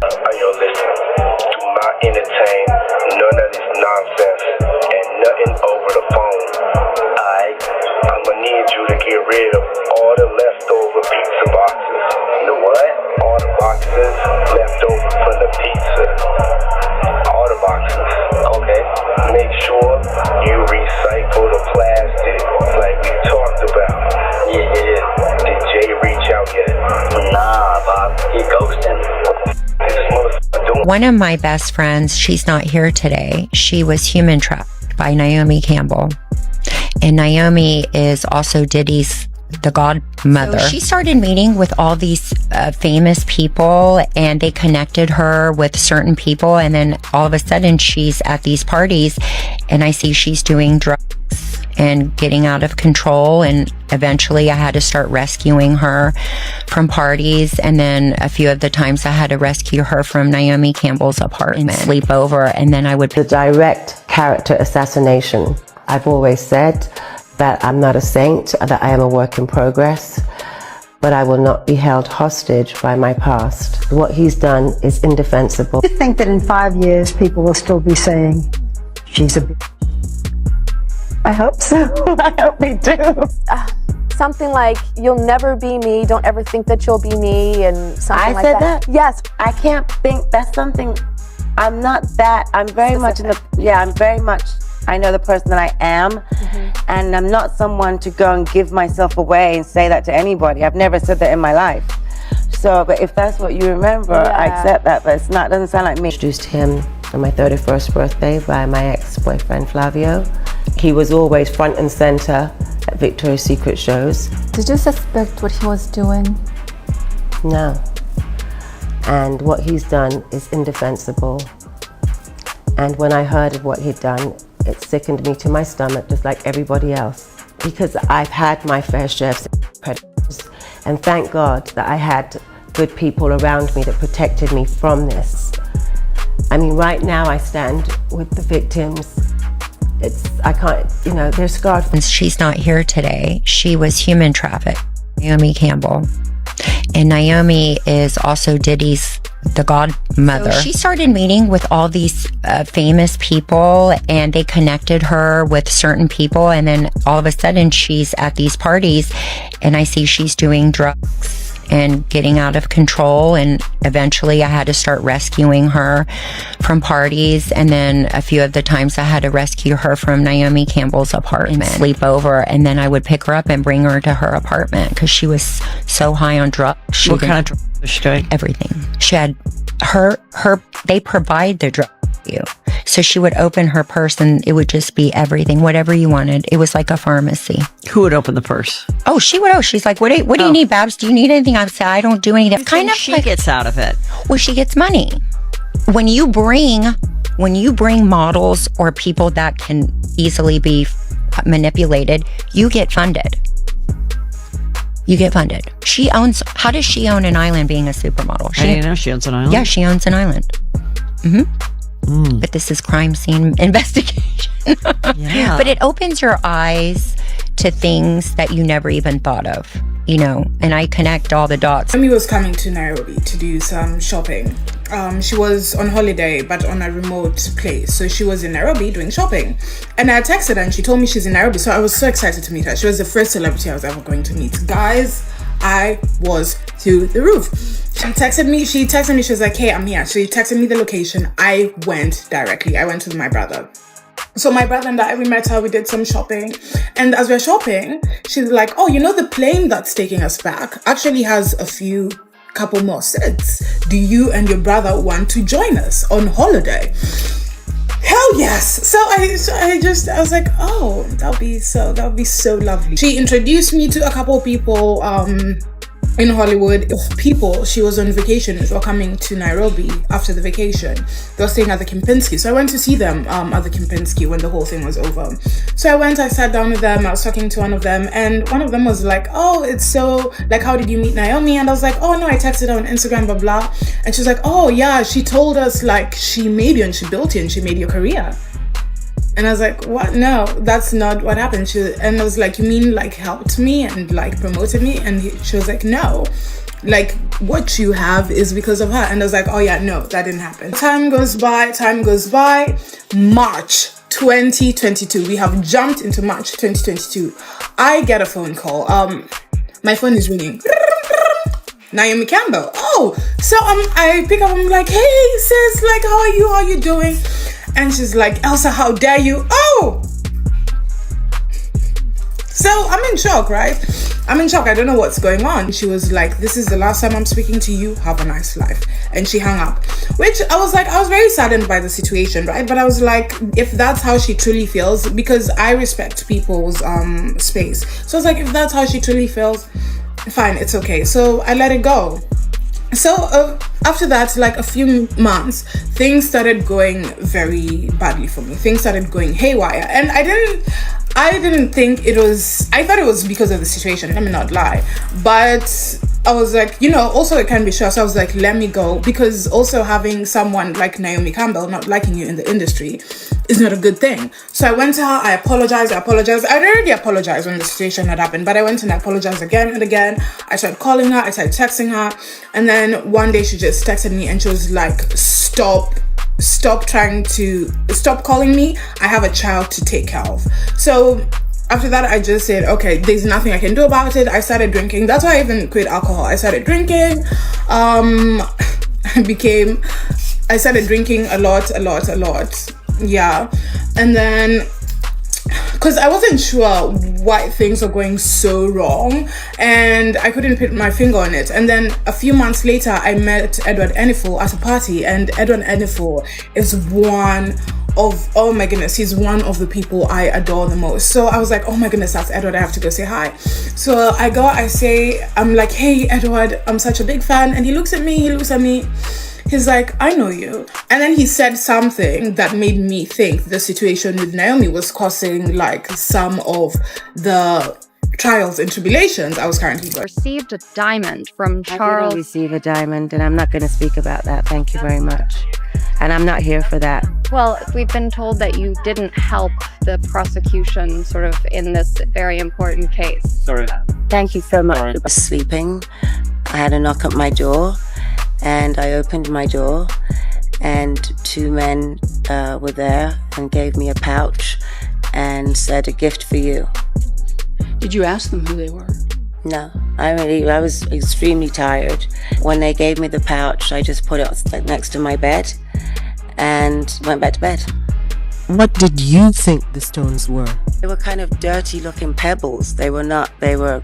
Listen, do not entertain none of this nonsense and nothing over the phone. I'm gonna need you to get rid of all the leftover pizza boxes. The what? All the boxes left over from the pizza. All the boxes. Okay. Make sure you recycle the plastic like we talked about. Yeah. Did Jay reach out yet? Nah, Bob. He ghosting. One of my best friends, she's not here today. She was human trafficked by Naomi Campbell. And Naomi is also Diddy's the godmother. So she started meeting with all these famous people, and they connected her with certain people. And then all of a sudden she's at these parties, and I see she's doing drugs and getting out of control. And eventually I had to start rescuing her from parties. And then a few of the times I had to rescue her from Naomi Campbell's apartment, sleep over. And then I would... The direct character assassination. I've always said that I'm not a saint, that I am a work in progress, but I will not be held hostage by my past. What he's done is indefensible. I think that in 5 years, people will still be saying, she's a bitch. I hope so. I hope we do. Something like, you'll never be me, don't ever think that you'll be me, and something like that. I said that? Yes. I can't think, that's something, I'm not that, I'm very much in the, I'm very much, I know the person that I am, and I'm not someone to go and give myself away and say that to anybody. I've never said that in my life. So, but if that's what you remember, I accept that, but it's not, doesn't sound like me. I introduced him on my 31st birthday by my ex-boyfriend Flavio. He was always front and center at Victoria's Secret shows. Did you suspect what he was doing? No. And what he's done is indefensible. And when I heard of what he'd done, it sickened me to my stomach, just like everybody else. Because I've had my fair share of predators. And thank God that I had good people around me that protected me from this. I mean, right now I stand with the victims. I can't, they're scarred. She's not here today. She was human trafficked, Naomi Campbell. And Naomi is also Diddy's the godmother. So she started meeting with all these famous people, and they connected her with certain people. And then all of a sudden she's at these parties, and I see she's doing drugs and getting out of control. And eventually I had to start rescuing her from parties. And then a few of the times I had to rescue her from Naomi Campbell's apartment, sleep over. And then I would pick her up and bring her to her apartment because she was so high on drugs. What kind of drugs was she doing? Everything. She had they provide the drug for you. So she would open her purse and it would just be everything, whatever you wanted. It was like a pharmacy. Who would open the purse? Oh, she would. Oh, she's like, what do you need, Babs? Do you need anything? I would say, I don't do anything. Kind of she gets out of it. Well, she gets money. When you bring models or people that can easily be manipulated, you get funded. You get funded. How does she own an island being a supermodel? I didn't know she owns an island. Yeah, she owns an island. But this is crime scene investigation. Yeah. But it opens your eyes to things that you never even thought of, and I connect all the dots. Naomi was coming to Nairobi to do some shopping. She was on holiday, but on a remote place. So she was in Nairobi doing shopping. And I texted her and she told me she's in Nairobi. So I was so excited to meet her. She was the first celebrity I was ever going to meet. Guys, I was through the roof. She texted me, she was like, hey, I'm here. She texted me the location. I went directly. I went to my brother. So my brother and I, we met her, we did some shopping. And as we're shopping, she's like, oh, the plane that's taking us back actually has couple more seats. Do you and your brother want to join us on holiday? Hell yes. So I was like, oh, that'll be so lovely. She introduced me to a couple of people in Hollywood. People she was on vacation with were coming to Nairobi after the vacation. They were staying at the Kempinski. So I went to see them at the Kempinski when the whole thing was over. So I sat down with them. I was talking to one of them, and one of them was like, oh, it's so, like, how did you meet Naomi? And I was like, oh no, I texted her on Instagram, blah blah. And she was like, oh yeah, she told us like she made you and she built you and she made your career. And I was like, what? No, that's not what happened. And I was like, you mean like helped me and like promoted me? And she was like, no, like what you have is because of her. And I was like, oh yeah, no, that didn't happen. Time goes by. March 2022. We have jumped into March 2022. I get a phone call. My phone is ringing. Naomi Campbell. Oh, so I pick up. I'm like, hey sis, like how are you? How are you doing? And she's like, Elsa, how dare you? Oh! So I'm in shock, right? I'm in shock. I don't know what's going on. She was like, this is the last time I'm speaking to you. Have a nice life. And she hung up. Which I was very saddened by the situation, right? But I was like, if that's how she truly feels, because I respect people's space. So I was like, if that's how she truly feels, fine, it's okay. So I let it go. So after that, like a few months, things started going very badly for me. Things started going haywire. And I didn't think it was, I thought it was because of the situation, let me not lie. But I was like, also it can be stress. So I was like, let me go. Because also having someone like Naomi Campbell not liking you in the industry is not a good thing. So I went to her, I apologized. I'd already apologized when the situation had happened, but I went and I apologized again and again. I started calling her, I started texting her. And then one day she just texted me and she was like, stop calling me. I have a child to take care of. So after that, I just said, okay, there's nothing I can do about it. I started drinking. That's why I even quit alcohol. I started drinking. I started drinking a lot. Yeah. And then, because I wasn't sure why things were going so wrong and I couldn't put my finger on it. And then a few months later, I met Edward Enifel at a party, and Edward Enifel is he's one of the people I adore the most. So I was like, oh my goodness, that's Edward, I have to go say hi. So I'm like, hey Edward, I'm such a big fan. And he looks at me, he's like, I know you. And then he said something that made me think the situation with Naomi was causing like some of the trials and tribulations I was currently going. Received a diamond from Charles. I didn't receive a diamond, and I'm not going to speak about that. Thank you very much. And I'm not here for that. Well, we've been told that you didn't help the prosecution sort of in this very important case. Sorry. Thank you so much. I was sleeping. I had a knock at my door, and I opened my door, and two men were there and gave me a pouch and said, a gift for you. Did you ask them who they were? No, I was extremely tired. When they gave me the pouch, I just put it next to my bed and went back to bed. What did you think the stones were? They were kind of dirty looking pebbles. They were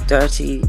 dirty.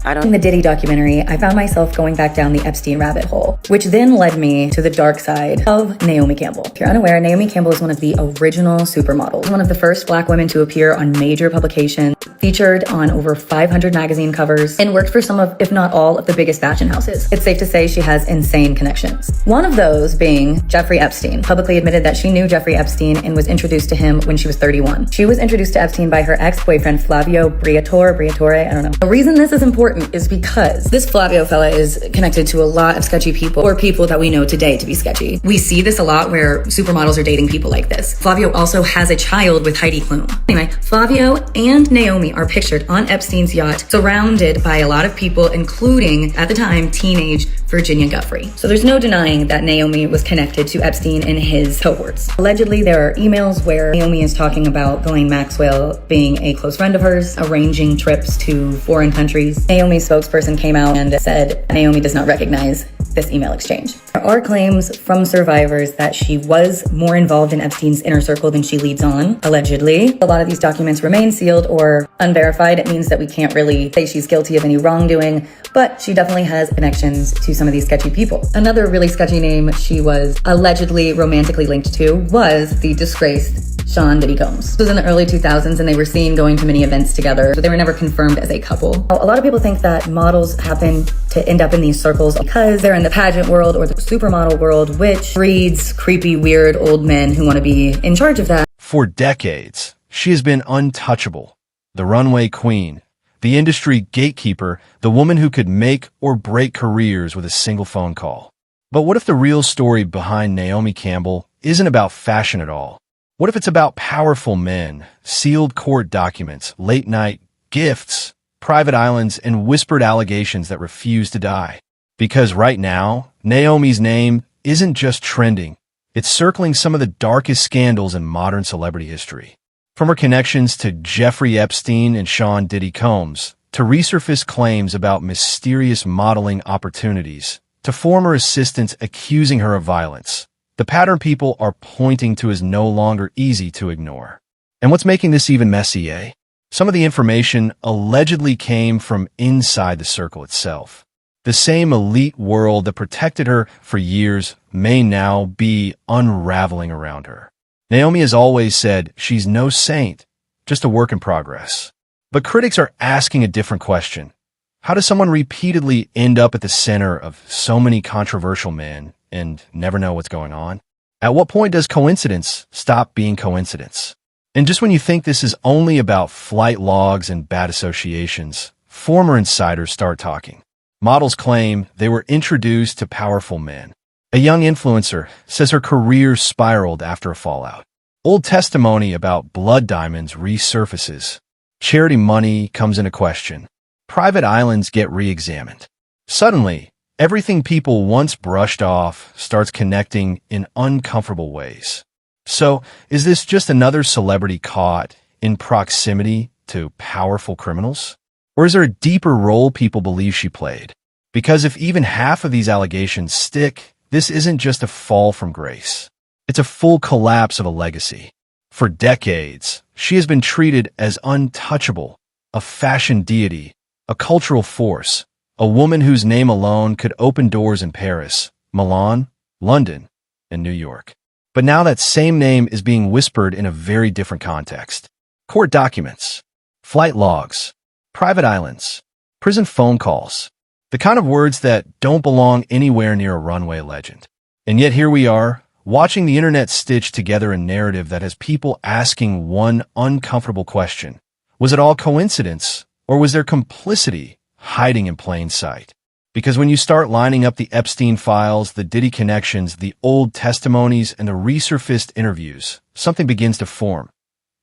In the Diddy documentary, I found myself going back down the Epstein rabbit hole, which then led me to the dark side of Naomi Campbell. If you're unaware, Naomi Campbell is one of the original supermodels, one of the first Black women to appear on major publications, featured on over 500 magazine covers, and worked for some of, if not all, of the biggest fashion houses. It's safe to say she has insane connections. One of those being Jeffrey Epstein, publicly admitted that she knew Jeffrey Epstein and was introduced to him when she was 31. She was introduced to Epstein by her ex-boyfriend, Flavio Briatore, I don't know. The reason this is important is because this Flavio fella is connected to a lot of sketchy people, or people that we know today to be sketchy. We see this a lot where supermodels are dating people like this. Flavio also has a child with Heidi Klum. Anyway, Flavio and Naomi are pictured on Epstein's yacht, surrounded by a lot of people, including, at the time, teenage Virginia Giuffre. So there's no denying that Naomi was connected to Epstein and his cohorts. Allegedly, there are emails where Naomi is talking about Ghislaine Maxwell being a close friend of hers, arranging trips to foreign countries. Naomi's spokesperson came out and said Naomi does not recognize this email exchange. There are claims from survivors that she was more involved in Epstein's inner circle than she leads on, allegedly. A lot of these documents remain sealed or unverified. It means that we can't really say she's guilty of any wrongdoing, but she definitely has connections to some of these sketchy people. Another really sketchy name she was allegedly romantically linked to was the disgraced Sean Diddy Combs. This was in the early 2000s, and they were seen going to many events together, but they were never confirmed as a couple. A lot of people think that models happen to end up in these circles because they're in the pageant world or the supermodel world, which breeds creepy, weird old men who want to be in charge of that. For decades, she has been untouchable, the runway queen, the industry gatekeeper, the woman who could make or break careers with a single phone call. But what if the real story behind Naomi Campbell isn't about fashion at all? What if it's about powerful men, sealed court documents, late-night gifts, private islands, and whispered allegations that refuse to die? Because right now, Naomi's name isn't just trending. It's circling some of the darkest scandals in modern celebrity history. From her connections to Jeffrey Epstein and Sean Diddy Combs, to resurfaced claims about mysterious modeling opportunities, to former assistants accusing her of violence, the pattern people are pointing to is no longer easy to ignore. And what's making this even messier? Some of the information allegedly came from inside the circle itself. The same elite world that protected her for years may now be unraveling around her. Naomi has always said she's no saint, just a work in progress. But critics are asking a different question. How does someone repeatedly end up at the center of so many controversial men and never know what's going on? At what point does coincidence stop being coincidence? And just when you think this is only about flight logs and bad associations, former insiders start talking. Models claim they were introduced to powerful men. A young influencer says her career spiraled after a fallout. Old testimony about blood diamonds resurfaces. Charity money comes into question. Private islands get re-examined. Suddenly, everything people once brushed off starts connecting in uncomfortable ways. So, is this just another celebrity caught in proximity to powerful criminals? Or is there a deeper role people believe she played? Because if even half of these allegations stick, this isn't just a fall from grace. It's a full collapse of a legacy. For decades, she has been treated as untouchable, a fashion deity, a cultural force, a woman whose name alone could open doors in Paris, Milan, London, and New York. But now that same name is being whispered in a very different context. Court documents, flight logs, private islands, prison phone calls, the kind of words that don't belong anywhere near a runway legend. And yet here we are, watching the internet stitch together a narrative that has people asking one uncomfortable question. Was it all coincidence, or was there complicity hiding in plain sight? Because when you start lining up the Epstein files, the Diddy connections, the old testimonies, and the resurfaced interviews, something begins to form.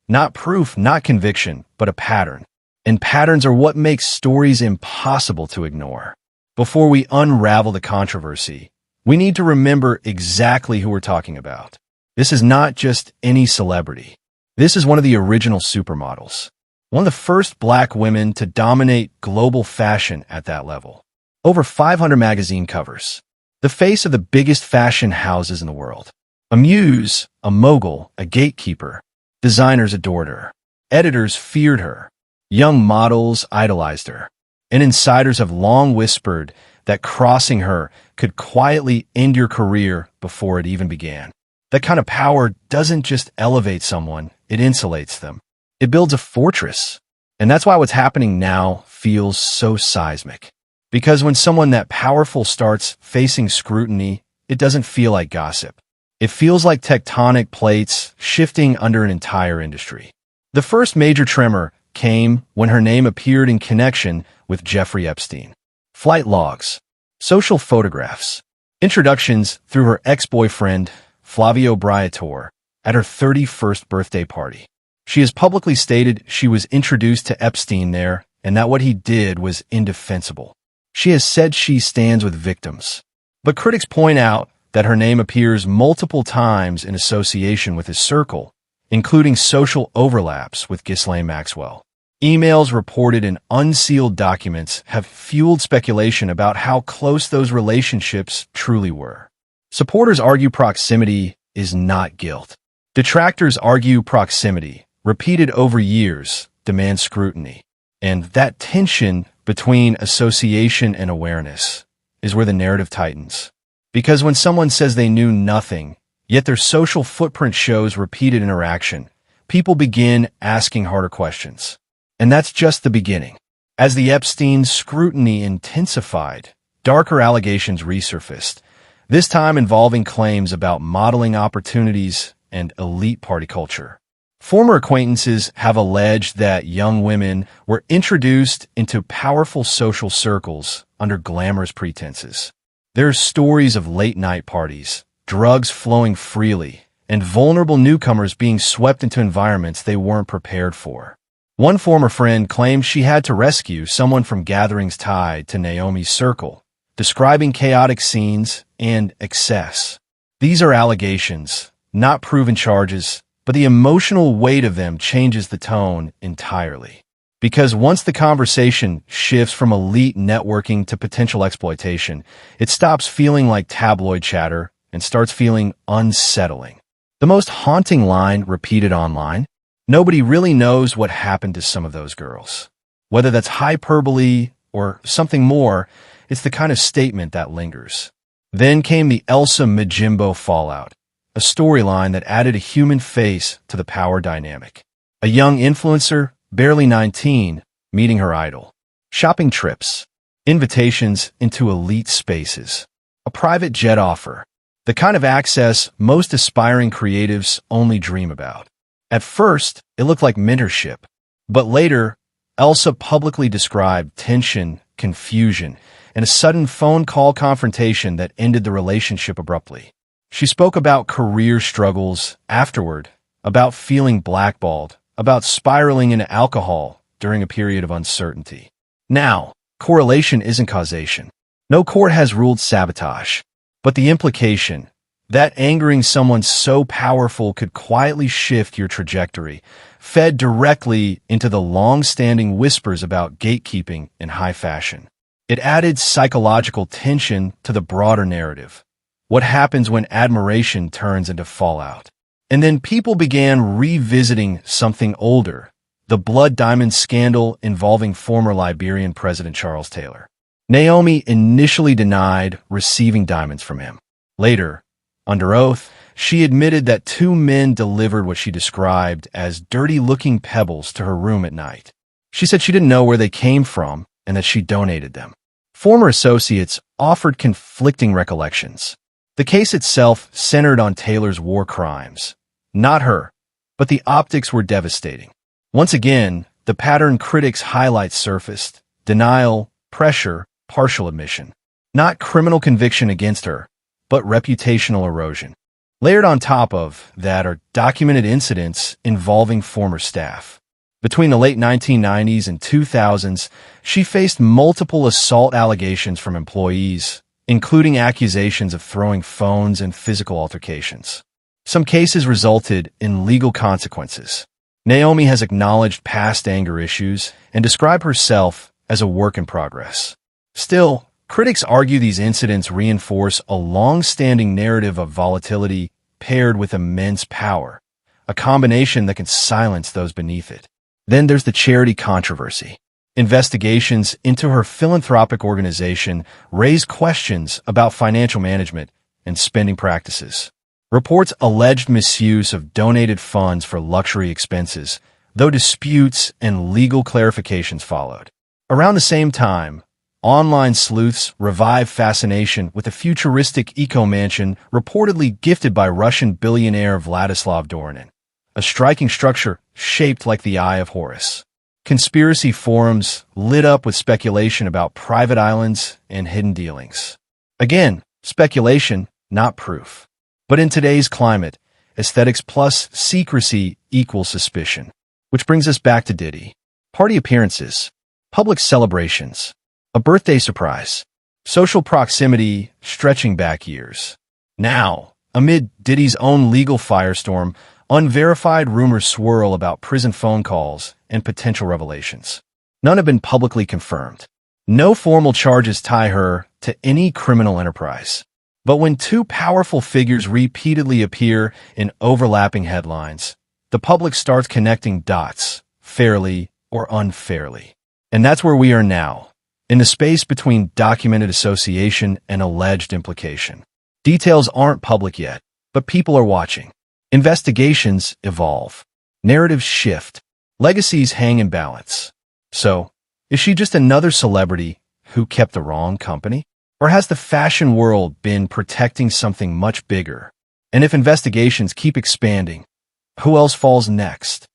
Not proof, not conviction, but a pattern. And patterns are what makes stories impossible to ignore. Before we unravel the controversy, we need to remember exactly who we're talking about. This is not just any celebrity. This is one of the original supermodels. One of the first black women to dominate global fashion at that level. Over 500 magazine covers. The face of the biggest fashion houses in the world. A muse, a mogul, a gatekeeper. Designers adored her. Editors feared her. Young models idolized her. And insiders have long whispered that crossing her could quietly end your career before it even began. That kind of power doesn't just elevate someone, it insulates them. It builds a fortress. And that's why what's happening now feels so seismic. Because when someone that powerful starts facing scrutiny, it doesn't feel like gossip. It feels like tectonic plates shifting under an entire industry. The first major tremor came when her name appeared in connection with Jeffrey Epstein. Flight logs, social photographs, introductions through her ex-boyfriend, Flavio Briatore, at her 31st birthday party. She has publicly stated she was introduced to Epstein there and that what he did was indefensible. She has said she stands with victims. But critics point out that her name appears multiple times in association with his circle, including social overlaps with Ghislaine Maxwell. Emails reported in unsealed documents have fueled speculation about how close those relationships truly were. Supporters argue proximity is not guilt. Detractors argue proximity, repeated over years, demands scrutiny. And that tension between association and awareness is where the narrative tightens. Because when someone says they knew nothing, yet their social footprint shows repeated interaction, people begin asking harder questions. And that's just the beginning. As the Epstein scrutiny intensified, darker allegations resurfaced, this time involving claims about modeling opportunities and elite party culture. Former acquaintances have alleged that young women were introduced into powerful social circles under glamorous pretenses. There are stories of late-night parties, drugs flowing freely, and vulnerable newcomers being swept into environments they weren't prepared for. One former friend claimed she had to rescue someone from gatherings tied to Naomi's circle, describing chaotic scenes and excess. These are allegations, not proven charges, but the emotional weight of them changes the tone entirely. Because once the conversation shifts from elite networking to potential exploitation, it stops feeling like tabloid chatter and starts feeling unsettling. The most haunting line repeated online: nobody really knows what happened to some of those girls. Whether that's hyperbole or something more, it's the kind of statement that lingers. Then came the Elsa Majimbo fallout, a storyline that added a human face to the power dynamic. A young influencer, barely 19, meeting her idol. Shopping trips, invitations into elite spaces, a private jet offer, the kind of access most aspiring creatives only dream about. At first, it looked like mentorship, but later, Elsa publicly described tension, confusion, and a sudden phone call confrontation that ended the relationship abruptly. She spoke about career struggles afterward, about feeling blackballed, about spiraling into alcohol during a period of uncertainty. Now, correlation isn't causation. No court has ruled sabotage, but the implication that angering someone so powerful could quietly shift your trajectory fed directly into the long-standing whispers about gatekeeping in high fashion. It added psychological tension to the broader narrative. What happens when admiration turns into fallout? And then people began revisiting something older, the Blood Diamond scandal involving former Liberian President Charles Taylor. Naomi initially denied receiving diamonds from him. Later, under oath, she admitted that two men delivered what she described as dirty-looking pebbles to her room at night. She said she didn't know where they came from and that she donated them. Former associates offered conflicting recollections. The case itself centered on Taylor's war crimes. Not her, but the optics were devastating. Once again, the pattern critics highlight surfaced: denial, pressure, partial admission. Not criminal conviction against her, but reputational erosion. Layered on top of that are documented incidents involving former staff. Between the late 1990s and 2000s, she faced multiple assault allegations from employees, including accusations of throwing phones and physical altercations. Some cases resulted in legal consequences. Naomi has acknowledged past anger issues and described herself as a work in progress. Still, critics argue these incidents reinforce a long-standing narrative of volatility paired with immense power, a combination that can silence those beneath it. Then there's the charity controversy. Investigations into her philanthropic organization raised questions about financial management and spending practices. Reports alleged misuse of donated funds for luxury expenses, though disputes and legal clarifications followed. Around the same time, online sleuths revived fascination with a futuristic eco-mansion reportedly gifted by Russian billionaire Vladislav Dorinin, a striking structure shaped like the Eye of Horus. Conspiracy forums lit up with speculation about private islands and hidden dealings. Again, speculation, not proof. But in today's climate, aesthetics plus secrecy equals suspicion. Which brings us back to Diddy. Party appearances, public celebrations, a birthday surprise, social proximity stretching back years. Now, amid Diddy's own legal firestorm, unverified rumors swirl about prison phone calls and potential revelations. None have been publicly confirmed. No formal charges tie her to any criminal enterprise. But when two powerful figures repeatedly appear in overlapping headlines, the public starts connecting dots, fairly or unfairly. And that's where we are now, in the space between documented association and alleged implication. Details aren't public yet, but people are watching. Investigations evolve. Narratives shift. Legacies hang in balance. So, is she just another celebrity who kept the wrong company? Or has the fashion world been protecting something much bigger? And if investigations keep expanding, who else falls next?